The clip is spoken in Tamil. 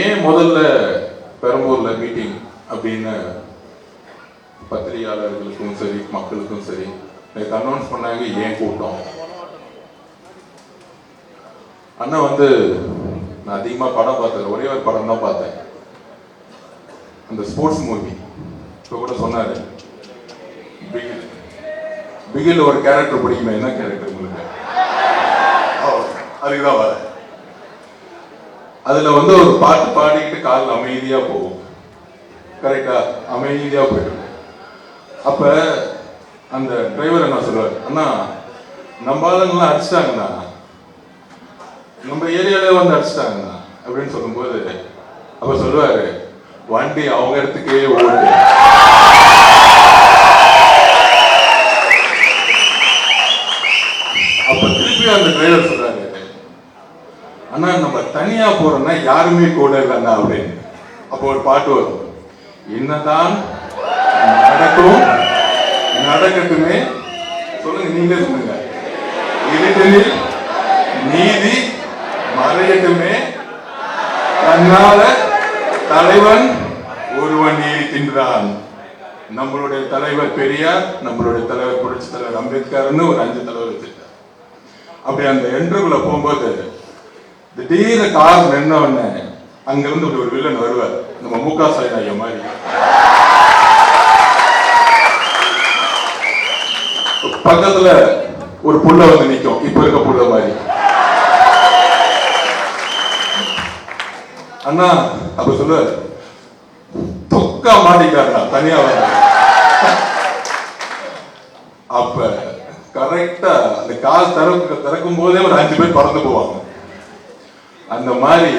ஏன் முதல்ல பெரம்பூர்ல மீட்டிங் அப்படின்னு பத்திரிகையாளர்களுக்கும் சரி மக்களுக்கும் சரி நேற்று அனௌன்ஸ் பண்ணாங்க. ஏன் கூட்டம்? அண்ணா நான் அதிகமாக படம் பார்த்தேன், ஒரே ஒரு படம் தான் பார்த்தேன், அந்த ஸ்போர்ட்ஸ் மூவி. இப்போ கூட சொன்னாரு பிகில் ஒரு கேரக்டர் பிடிக்குமே. என்ன கேரக்டர் உங்களுக்கு? அதுக்குதான் வர. அதுல ஒரு பாட்டு பாடிக்கிட்டு கால் அமைதியா போகும். கரெக்டா? அமைதியா போயிடும். அப்ப அந்த டிரைவர் என்ன சொல்றாரு, அண்ணா நம்ம ஆளுங்கெல்லாம் அடிச்சிட்டாங்கண்ணா, நம்ம ஏரியாலே அடிச்சிட்டாங்கண்ணா அப்படின்னு சொல்லும்போது அப்ப சொல்லுவாரு, வண்டி அவங்க இடத்துக்கே ஓடு. அப்ப திருப்பி அந்த டிரைவர் சொல்றாரு, அண்ணா நம்ம தனியா போறோம்னா யாருமே கூட இல்லைண்ணா அப்படின்னு. அப்போ ஒரு பாட்டு வரும், என்னதான் நடக்கும் நடக்கட்டுமே, சொல்லுங்க நீங்களே சொல்லுங்க, இருட்டில் நீதி மறையட்டுமே, தன்னால தலைவன் ஒருவன் இருக்கின்றான். நம்மளுடைய தலைவர் பெரியார், நம்மளுடைய தலைவர் புரட்சி தலைவர் அம்பேத்கர்னு ஒரு 5 தலைவர் வச்சிருக்காரு. அப்படி அந்த என்ட்ருக்குள்ள போகும்போது திடீர்னு கார் நின்ன உடனே அங்கிருந்து ஒரு வில்லன் வருவார், நம்ம முக ஸ்டாலின் ஐயா மாதிரி. பக்கத்துல ஒரு புள்ள நிக்கும், இப்ப இருக்க புள்ள மாதிரி. அண்ணா அப்ப சொல்லுவாரு, தொக்கா மாட்டிக்காரா தனியா வர. அப்ப கரெக்டா அந்த கால் திறக்கும் போதே ஒரு 5 பேர் பறந்து போவாங்க. அந்த மாதிரி